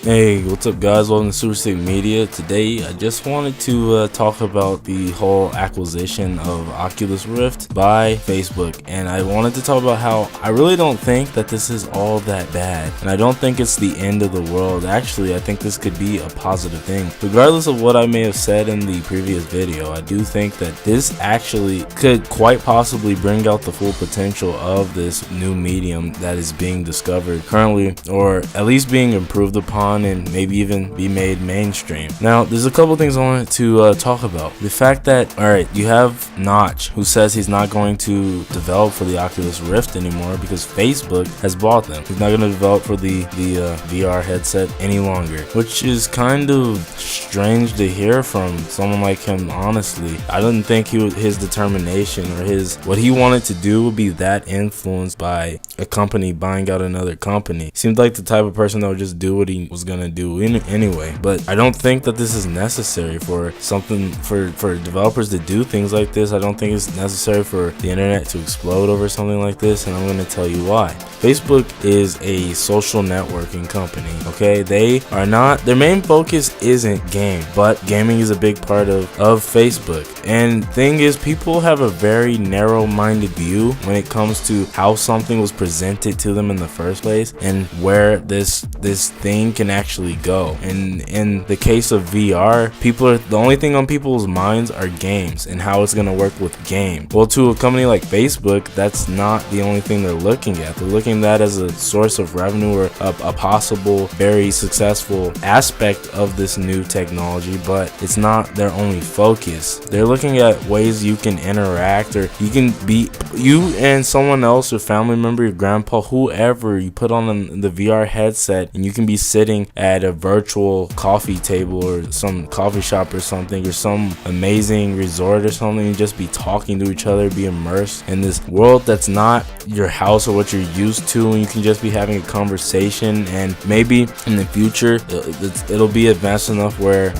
Hey, what's up guys? Welcome to Super Sick Media. Today I just wanted to talk about the whole acquisition of Oculus Rift by Facebook, and I wanted to talk about how I really don't think that this is all that bad, and I don't think it's the end of the world. Actually, I think this could be a positive thing. Regardless of what I may have said in the previous video, I do think that this actually could quite possibly bring out the full potential of this new medium that is being discovered currently, or at least being improved upon and maybe even be made mainstream. Now, there's a couple things I wanted to talk about. The fact that, alright, you have Notch, who says he's not going to develop for the Oculus Rift anymore because Facebook has bought them. He's not going to develop for the VR headset any longer, which is kind of strange to hear from someone like him, honestly. I didn't think his determination or what he wanted to do would be that influenced by a company buying out another company. Seemed like the type of person that would just do what he was gonna do anyway. But I don't think that this is necessary for developers to do things like this. I don't think it's necessary for the internet to explode over something like this, and I'm gonna tell you why. Facebook is a social networking company, okay? Their main focus isn't game, but gaming is a big part of Facebook. And thing is, people have a very narrow-minded view when it comes to how something was presented to them in the first place and where this thing can actually go. And in the case of VR, the only thing on people's minds are games and how it's gonna work with game. Well, to a company like Facebook, that's not the only thing they're looking at. They're looking at that as a source of revenue or a possible very successful aspect of this new technology, but it's not their only focus. They're looking at ways you can interact, or you and someone else, or family member, your grandpa, whoever, you put on the VR headset and you can be sitting at a virtual coffee table or some coffee shop or something, or some amazing resort or something, and just be talking to each other, be immersed in this world that's not your house or what you're used to, and you can just be having a conversation. And maybe in the future it'll be advanced enough where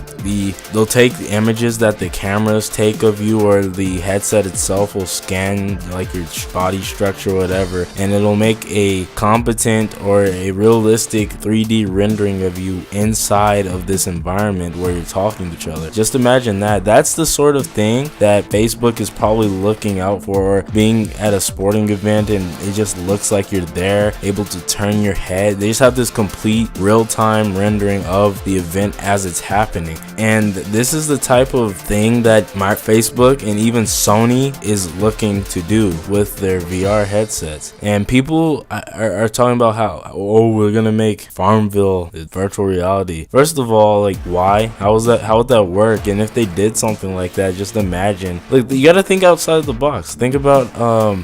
they'll take the images that the cameras take of you, or the headset itself will scan like your body structure or whatever, and it'll make a competent or a realistic 3D rendering of you inside of this environment where you're talking to each other. Just imagine that. That's the sort of thing that Facebook is probably looking out for, or being at a sporting event and it just looks like you're there, able to turn your head. They just have this complete real-time rendering of the event as it's happening. And this is the type of thing that Facebook and even Sony is looking to do with their VR headsets. And people are talking about how, we're gonna make Farmville virtual reality. First of all, like, why? How would that work? And if they did something like that, just imagine, like, you gotta think outside the box. Think about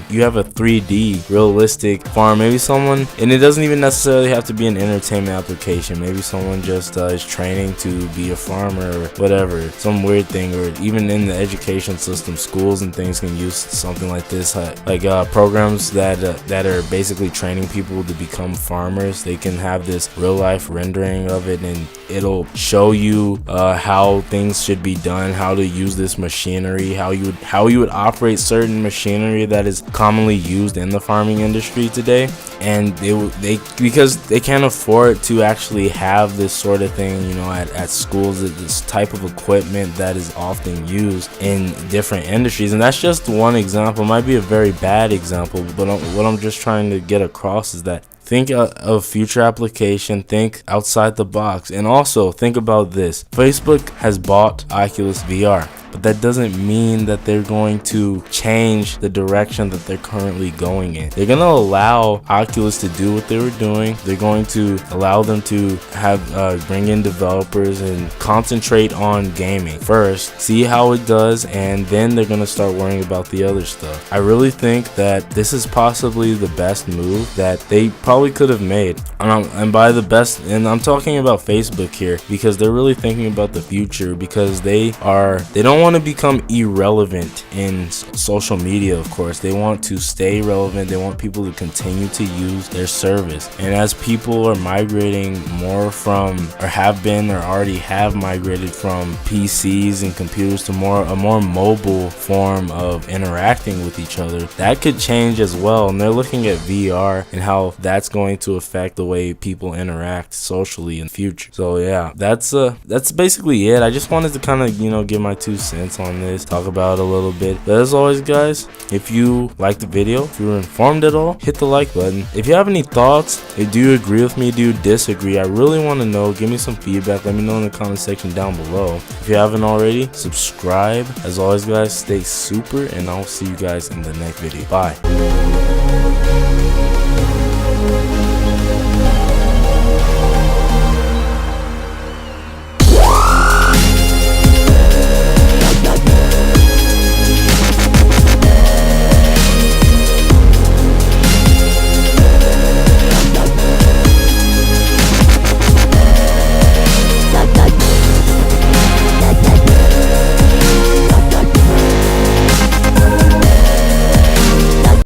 you have a 3D realistic farm. Maybe someone, and it doesn't even necessarily have to be an entertainment application, maybe someone just is training to be a farmer or whatever, some weird thing. Or even in the education system, schools and things can use something like this, like programs that are basically training people to become farmers. They can have this real life rendering of it, and it'll show you how things should be done, how to use this machinery, how you would operate certain machinery that is commonly used in the farming industry today. And because they can't afford to actually have this sort of thing, at schools, this type of equipment that is often used in different industries. And that's just one example. It might be a very bad example, but what I'm just trying to get across is that think of future application, think outside the box. And also think about this: Facebook has bought Oculus VR, but that doesn't mean that they're going to change the direction that they're currently going in. They're going to allow Oculus to do what they were doing. They're going to allow them to bring in developers and concentrate on gaming first, see how it does, and then they're going to start worrying about the other stuff. I really think that this is possibly the best move that they probably could have made. And by the best, and I'm talking about Facebook here, because they're really thinking about the future, because they don't don't want to become irrelevant in social media. Of course, they want to stay relevant. They want people to continue to use their service. And as people are migrating more from, or have been, or already have migrated from PCs and computers to a more mobile form of interacting with each other, that could change as well. And they're looking at VR and how that's going to affect the way people interact socially in the future. So yeah, that's basically it. I just wanted to kind of, give my 2 cents on this, talk about it a little bit. But as always, guys, if you liked the video, if you were informed at all, hit the like button. If you have any thoughts, do you agree with me, do you disagree? I really want to know. Give me some feedback. Let me know in the comment section down below. If you haven't already, subscribe. As always, guys, stay super, and I'll see you guys in the next video. Bye.